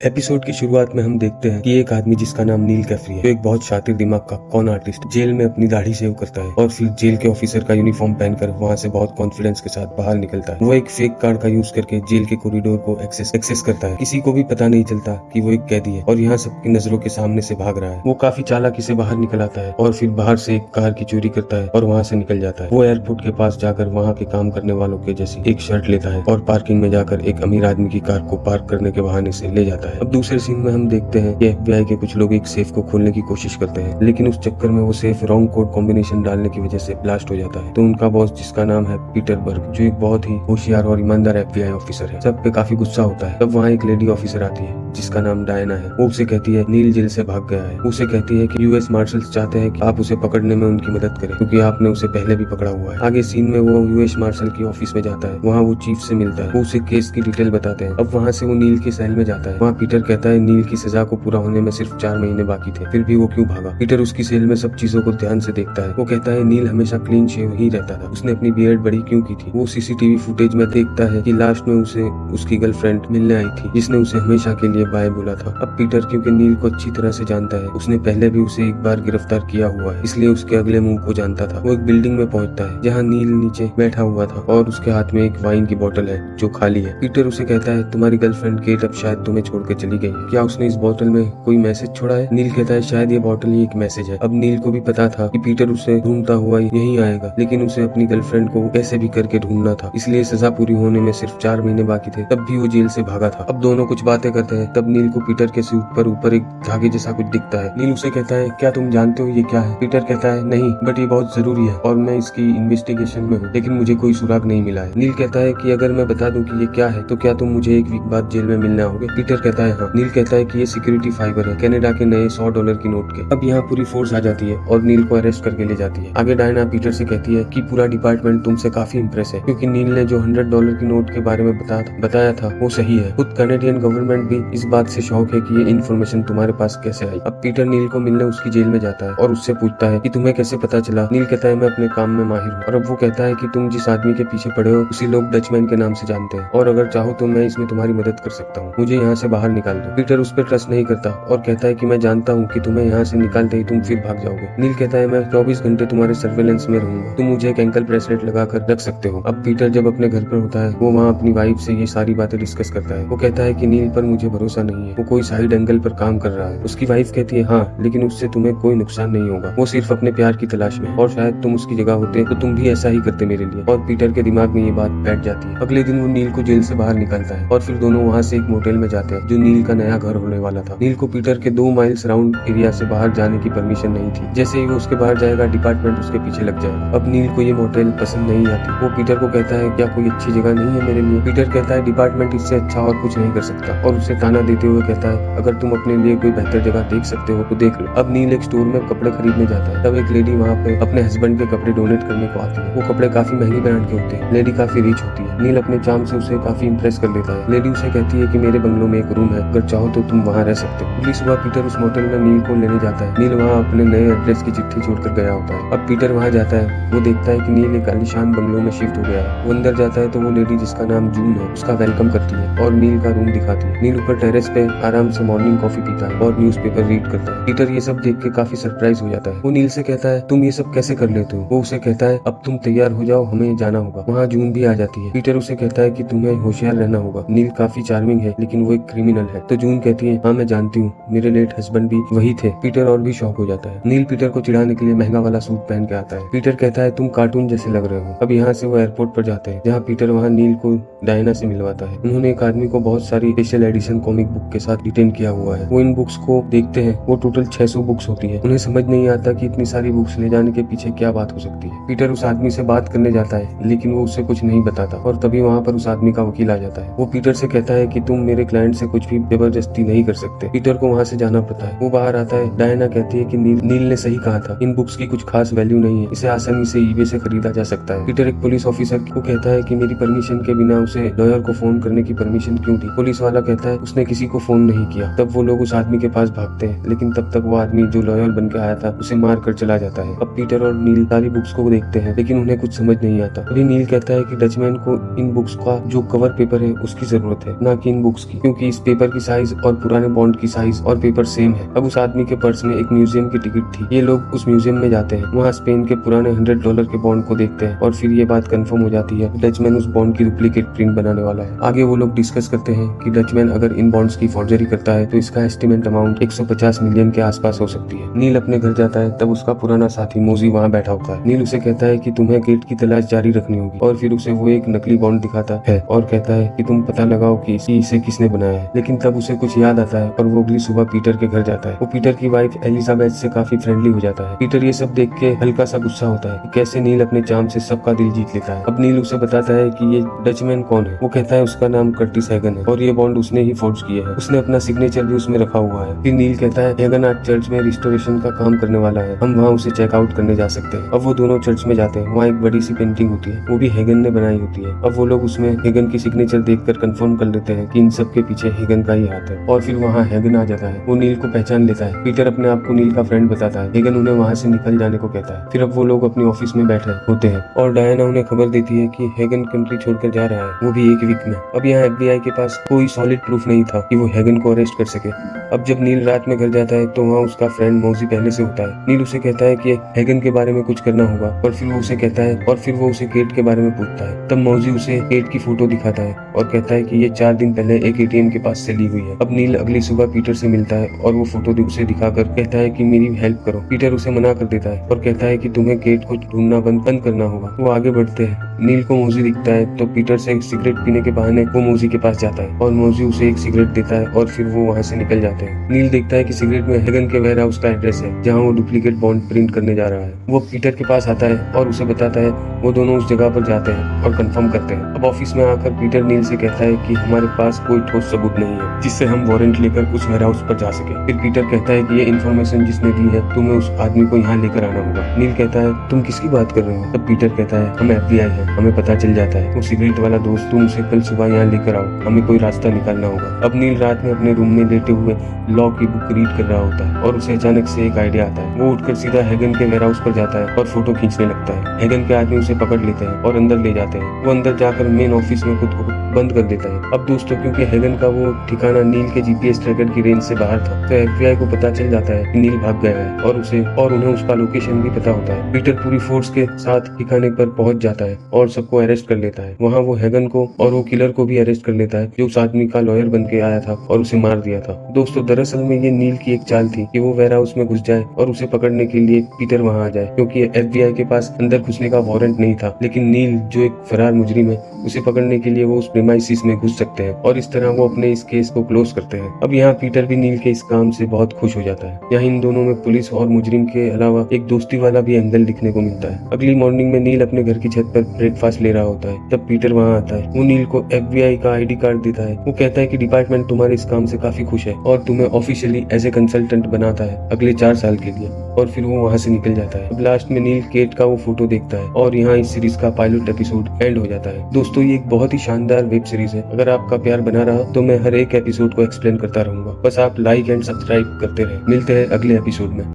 Episode की शुरुआत में हम देखते हैं कि एक आदमी जिसका नाम नील कैफरी है, जो एक बहुत शातिर दिमाग का कॉन आर्टिस्ट जेल में अपनी दाढ़ी सेव करता है और फिर जेल के ऑफिसर का यूनिफॉर्म पहनकर वहाँ से बहुत कॉन्फिडेंस के साथ बाहर निकलता है। वो एक फेक कार्ड का यूज करके जेल के कॉरिडोर को एक्सेस करता है। किसी को भी पता नहीं चलता कि वो एक कैदी है और यहाँ सबकी नजरों के सामने से भाग रहा है। वो काफी चालाकी से बाहर निकल आता है और फिर बाहर से एक कार की चोरी करता है और वहाँ से निकल जाता है। वो एयरपोर्ट के पास जाकर वहाँ के काम करने वालों के जैसी एक शर्ट लेता है और पार्किंग में जाकर एक अमीर आदमी की कार को पार्क करने के बहाने से ले जाता है। अब दूसरे सीन में हम देखते हैं कि FBI के कुछ लोग एक सेफ को खोलने की कोशिश करते हैं, लेकिन उस चक्कर में वो सेफ रॉन्ग कोड कॉम्बिनेशन डालने की वजह से ब्लास्ट हो जाता है। तो उनका बॉस, जिसका नाम है पीटर बर्ग, जो एक बहुत ही होशियार और ईमानदार FBI ऑफिसर है, सब पे काफी गुस्सा होता है। तब वहाँ एक लेडी ऑफिसर आती है जिसका नाम डायना है। वो उसे कहती है नील जेल से भाग गया है। उसे कहती है कि US मार्शल्स चाहते हैं कि आप उसे पकड़ने में उनकी मदद करें, क्योंकि आपने उसे पहले भी पकड़ा हुआ है। आगे सीन में वो US मार्शल की ऑफिस में जाता है। वहाँ वो चीफ से मिलता है। वो उसे केस की डिटेल बताते हैं। अब वहाँ से वो नील के सेल में जाता है। वहाँ पीटर कहता है नील की सजा को पूरा होने में सिर्फ 4 महीने बाकी थे, फिर भी वो क्यों भागा। पीटर उसकी सेल में सब चीजों को ध्यान से देखता है। वो कहता है नील हमेशा क्लीन शेव ही रहता था, उसने अपनी बियर्ड बड़ी क्यों की थी। वो CCTV फुटेज में देखता है कि लास्ट में उसे उसकी गर्लफ्रेंड मिलने आई थी, जिसने उसे हमेशा के लिए बाय बोला था। अब पीटर, क्योंकि नील को अच्छी तरह से जानता है, उसने पहले भी उसे एक बार गिरफ्तार किया हुआ है, इसलिए उसके अगले मूव को जानता था। वो एक बिल्डिंग में पहुंचता है जहाँ नील नीचे बैठा हुआ था और उसके हाथ में एक वाइन की बोतल है जो खाली है। पीटर उसे कहता है तुम्हारी गर्लफ्रेंड केट अब शायद तुम्हें छोड़ के चली गई है, क्या उसने इस बोतल में कोई मैसेज छोड़ा है। नील कहता है शायद ये बोतल ही एक मैसेज है। अब नील को भी पता था कि पीटर उसे ढूंढता हुआ यहीं आएगा, लेकिन उसे अपनी गर्लफ्रेंड को कैसे भी करके ढूंढना था, इसलिए सजा पूरी होने में सिर्फ 4 महीने बाकी थे। तब भी वो जेल से भागा था। अब दोनों कुछ बातें करते हैं। तब नील को पीटर के सूट पर ऊपर एक धागे जैसा कुछ दिखता है। नील उसे कहता है क्या तुम जानते हो ये क्या है। पीटर कहता है नहीं, बट ये बहुत जरूरी है और मैं इसकी इन्वेस्टिगेशन में हूँ, लेकिन मुझे कोई सुराग नहीं मिला है। नील कहता है कि अगर मैं बता दूं कि ये क्या है तो क्या तुम मुझे 1 वीक बाद जेल में मिलने आओगे। पीटर कहता है हाँ। नील कहता है कि ये सिक्योरिटी फाइबर है, कनाडा के नए $100 की नोट के। अब यहाँ पूरी फोर्स आ जाती है और नील को अरेस्ट करके ले जाती है। आगे डायना पीटर से कहती है कि पूरा डिपार्टमेंट तुमसे काफी इम्प्रेस है, क्योंकि नील ने जो $100 की नोट के बारे में बताया था वो सही है। खुद कैनेडियन गवर्नमेंट भी इस बात से शौक है कि ये इन्फॉर्मेशन तुम्हारे पास कैसे आई। अब पीटर नील को मिलने उसकी जेल में जाता है और उससे पूछता है कि तुम्हें कैसे पता चला। नील कहता है मैं अपने काम में माहिर हूँ। और अब वो कहता है कि तुम जिस आदमी के पीछे पड़े हो उसी लोग डचमैन के नाम से जानते हैं, और अगर चाहो तो मैं इसमें तुम्हारी मदद कर सकता हूँ, मुझे यहाँ से बाहर निकाल दो। पीटर उस पर ट्रस्ट नहीं करता और कहता है कि मैं जानता हूँ कि तुम्हें यहाँ से निकालते ही तुम फिर भाग जाओगे। नील कहता है मैं 24 घंटे तुम्हारे सर्वेलेंस में रहूंगा, तुम मुझे एक एंकल ब्रेसलेट लगा कर रख सकते हो। अब पीटर जब अपने घर पर होता है वो वहाँ अपनी वाइफ से ये सारी बातें डिस्कस करता है। वो कहता है कि नील पर मुझे भरोसा नहीं है, वो कोई साइड एंगल पर काम कर रहा है। उसकी वाइफ कहती है हाँ, लेकिन उससे तुम्हें कोई नुकसान नहीं होगा, वो सिर्फ अपने प्यार की तलाश में, और शायद तुम उसकी जगह होते तो तुम भी ऐसा ही करते मेरे लिए। और पीटर के दिमाग में ये बात बैठ जाती है। अगले दिन वो नील को जेल से बाहर निकालता है और फिर दोनों वहाँ से एक मोटेल में जाते हैं जो नील का नया घर होने वाला था। नील को पीटर के 2 माइल्स राउंड एरिया से बाहर जाने की परमिशन नहीं थी। जैसे ही वो उसके बाहर जाएगा डिपार्टमेंट उसके पीछे लग जाएगा। अब नील को ये मोटेल पसंद नहीं आती। वो पीटर को कहता है क्या कोई अच्छी जगह नहीं है मेरे लिए। पीटर कहता है डिपार्टमेंट इससे अच्छा और कुछ नहीं कर सकता, और उसे ताना देते हुए कहता है अगर तुम अपने लिए कोई बेहतर जगह देख सकते हो तो देख लो। अब नील एक स्टोर में कपड़े खरीदने जाता है। तब एक लेडी वहाँ पे अपने हस्बैंड के कपड़े डोनेट करने को आती है। वो कपड़े काफी महंगे ब्रांड के होते हैं। लेडी काफी रिच होती है। नील अपने चार्म से उसे काफी इंप्रेस कर लेता है। लेडी उसे कहती है कि मेरे बंगलों में एक रूम है, अगर चाहो तो तुम वहाँ रह सकते हो। अगली सुबह पीटर उस मोटेल में नील को लेने जाता है। नील वहाँ अपने नए एड्रेस की चिट्ठी छोड़कर गया होता है। अब पीटर वहाँ जाता है। वो देखता है कि नील एक आलीशान बंगलों में शिफ्ट हो गया है। वो अंदर जाता है तो वो लेडी जिसका नाम जून है उसका वेलकम करती है और नील का रूम दिखाती है। नील ऊपर टेरेस पे आराम से मॉर्निंग कॉफी पीता है और न्यूज़पेपर रीड करता है। पीटर ये सब देख के काफी सरप्राइज हो जाता है। वो नील से कहता है तुम ये सब कैसे कर लेते हो। वो उसे कहता है अब तुम तैयार हो जाओ, हमें जाना होगा। वहाँ जून भी आ जाती है। पीटर उसे कहता है कि तुम्हें होशियार रहना होगा, नील काफी चार्मिंग है लेकिन वो एक क्रिमिनल है। तो जून कहती है हाँ मैं जानती हूँ, मेरे लेट हस्बैंड भी वही थे। पीटर और भी शॉक हो जाता है। नील पीटर को चिढ़ाने के लिए महंगा वाला सूट पहन के आता है। पीटर कहता है तुम कार्टून जैसे लग रहे हो। अब यहाँ से वो एयरपोर्ट पर जाते हैं जहाँ पीटर वहाँ नील को डायना से मिलवाता है। उन्होंने एक आदमी को बहुत सारी स्पेशल एडिशन कॉमिक बुक के साथ डिटेन किया हुआ है। वो इन बुक्स को देखते हैं। वो टोटल 600 बुक्स होती है। उन्हें समझ नहीं आता कि इतनी सारी बुक्स ले जाने के पीछे क्या बात हो सकती है। पीटर उस आदमी से बात करने जाता है लेकिन वो उससे कुछ नहीं बताता और तभी वहाँ पर उस आदमी का वकील आ जाता है। वो पीटर से कहता है कि तुम मेरे क्लाइंट से कुछ भी जबरदस्ती नहीं कर सकते। पीटर को वहाँ से जाना पड़ता है। वो बाहर आता है। डायना कहती है कि नील ने सही कहा था, इन बुक्स की कुछ खास वैल्यू नहीं है, इसे आसानी से ईबे से खरीदा जा सकता है। पीटर एक पुलिस ऑफिसर को कहता है कि मेरी परमिशन के बिना उसे लॉयर को फोन करने की परमिशन क्यों दी। पुलिस वाला कहता है उसने उसने किसी को फोन नहीं किया। तब वो लोग उस आदमी के पास भागते हैं, लेकिन तब तक वो आदमी जो लॉयर बन के आया था उसे मार कर चला जाता है। अब पीटर और नील सारी बुक्स को देखते हैं, लेकिन उन्हें कुछ समझ नहीं आता। अभी नील कहता है कि डचमैन को इन बुक्स का जो कवर पेपर है उसकी जरूरत है, ना कि इन बुक्स की, क्योंकि इस पेपर की साइज और पुराने बॉन्ड की साइज और पेपर सेम है। अब उस आदमी के पर्स में एक म्यूजियम की टिकट थी। ये लोग उस म्यूजियम में जाते हैं, वहाँ स्पेन के पुराने $100 के बॉन्ड को देखते हैं और फिर ये बात कंफर्म हो जाती है डचमैन उस बॉन्ड की डुप्लीकेट प्रिंट बनाने वाला है। आगे वो लोग डिस्कस करते हैं कि डचमैन अगर इन बॉन्ड्स की फॉर्जरी करता है तो इसका एस्टिमेट अमाउंट 150 मिलियन के आसपास हो सकती है। नील अपने घर जाता है, तब उसका पुराना साथी मोजी वहाँ बैठा होता है। नील उसे कहता है कि तुम्हें गेट की तलाश जारी रखनी होगी और फिर उसे वो एक नकली बॉन्ड दिखाता है और कहता है कि तुम पता लगाओ कि इसे किसने बनाया है। लेकिन तब उसे कुछ याद आता है और वो अगली सुबह पीटर के घर जाता है। वो पीटर की वाइफ एलिजाबेथ से काफी फ्रेंडली हो जाता है। पीटर ये सब देख के हल्का सा गुस्सा होता है कि कैसे नील अपने चार्म से सबका दिल जीत लेता है। अब नील उसे बताता है कि ये डचमैन कौन है। वो कहता है उसका नाम कर्टिस हैगन है और ये बॉन्ड उसने ही फोर्ज किया है। उसने अपना सिग्नेचर भी उसमें रखा हुआ है। फिर नील कहता है हैगन आज चर्च में रिस्टोरेशन का काम करने वाला है, हम वहाँ उसे चेकआउट करने जा सकते हैं। अब वो दोनों चर्च में जाते हैं। वहाँ एक बड़ी सी पेंटिंग होती है, वो भी हैगन ने बनाई होती है। अब वो लोग उसमें हैगन की सिग्नेचर देखकर कंफर्म कर लेते हैं कि इन सब के पीछे हैगन का ही हाथ है। और फिर वहाँ हैगन आ जाता है। वो नील को पहचान लेता है। पीटर अपने आप को नील का फ्रेंड बताता है। हैगन उन्हें वहाँ से निकल जाने को कहता है। फिर अब वो लोग अपनी ऑफिस में बैठे होते हैं और डायना उन्हें खबर देती है कि हैगन कंट्री छोड़कर जा रहा है, वो भी एक वीक में। अब यहाँ FBI के पास कोई सॉलिड प्रूफ नहीं था कि वो हैगन को अरेस्ट कर सके। अब जब नील रात में घर जाता है तो वहाँ उसका फ्रेंड मौजी पहले से होता है। नील उसे कहता है कि हैगन के बारे में कुछ करना होगा और फिर वो उसे कहता है और फिर वो उसे केट के बारे में पूछता है। तब मौजी उसे केट की फोटो दिखाता है और कहता है कि ये 4 दिन पहले एक ATM के पास से ली हुई है। अब नील अगली सुबह पीटर से मिलता है और वो फोटो उसे दिखाकर कहता है कि मेरी हेल्प करो। पीटर उसे मना कर देता है और कहता है कि तुम्हें केट को ढूंढना बंद करना होगा। वो आगे बढ़ते हैं। नील को मौजी दिखता है तो पीटर से एक सिगरेट पीने के बहाने वो मौजी के पास जाता है और मौजी उसे एक सिगरेट देता है और फिर वो वहाँ से निकल जाते हैं। नील देखता है कि सिगरेट में हैगन के वेयर हाउस का एड्रेस है जहाँ वो डुप्लीकेट बॉन्ड प्रिंट करने जा रहा है। वो पीटर के पास आता है और उसे बताता है। वो दोनों उस जगह पर जाते हैं और कंफर्म करते हैं। अब ऑफिस में आकर पीटर नील से कहता है कि हमारे पास कोई ठोस सबूत नहीं है जिससे हम वारंट लेकर उस वेयर हाउस पर जा सके। फिर पीटर कहता है कि ये इन्फॉर्मेशन जिसने दी है तुम्हें उस आदमी को यहाँ लेकर आना होगा। नील कहता है तुम किसकी बात कर रहे हो? तब पीटर कहता है हम FBI हैं, हमें पता चल जाता है वो सिगरेट वाला दोस्त, तुम उसे कल सुबह यहाँ लेकर आओ, हमें कोई रास्ता निकालना होगा। अब नील रात में अपने रूम में लेटे हुए लॉ की बुक रीड कर रहा होता है और उसे अचानक से एक आइडिया आता है। वो उठकर सीधा हैगन के वेयर हाउस पर जाता है और फोटो खींचने लगता है। हैगन के आदमी उसे पकड़ लेते हैं और अंदर ले जाते हैं। वो अंदर जाकर मेन ऑफिस में खुद को बंद कर देता है। अब दोस्तों क्योंकि हैगन का वो ठिकाना नील के GPS ट्रैकर की रेंज से बाहर था तो FBI को पता चल जाता है कि नील भाग गया है और उन्हें उसका लोकेशन भी पता होता है। पीटर पूरी फोर्स के साथ ठिकाने पर पहुंच जाता है और सबको अरेस्ट कर लेता है। वहाँ वो हैगन को और वो किलर को भी अरेस्ट कर लेता है जो उस आदमी का लॉयर बन के आया था और उसे मार दिया था। दोस्तों दरअसल में ये नील की एक चाल थी कि वो वेयर हाउस में घुस जाए और उसे पकड़ने के लिए पीटर वहाँ आ जाए, क्योंकि FBI के पास अंदर घुसने का वारंट नहीं था। लेकिन नील जो एक फरार मुजरिम है उसे पकड़ने के लिए वो उस प्रेमाइसिस में घुस सकते हैं और इस तरह वो अपने इस केस को क्लोज करते हैं। अब यहाँ पीटर भी नील के इस काम से बहुत खुश हो जाता है। यहाँ इन दोनों में पुलिस और मुजरिम के अलावा एक दोस्ती वाला भी एंगल दिखने को मिलता है। अगली मॉर्निंग में नील अपने घर की छत पर ब्रेकफास्ट ले रहा होता है। तब पीटर वहाँ आता है। वो नील को FBI का ID कार्ड देता है। वो कहता है कि डिपार्टमेंट तुम्हारे इस काम से काफी खुश है और तुम्हें ऑफिशियली एज ए कंसल्टेंट बनाता है अगले 4 साल के लिए, और फिर वो वहाँ से निकल जाता है। अब लास्ट में नील केट का वो फोटो देखता है और यहाँ इस सीरीज का पायलट एपिसोड एंड हो जाता है। दोस्तों ये एक बहुत ही शानदार वेब सीरीज है। अगर आपका प्यार बना रहा तो मैं हर एक एपिसोड को एक्सप्लेन करता रहूंगा। बस आप लाइक एंड सब्सक्राइब करते रहे। मिलते हैं अगले एपिसोड में।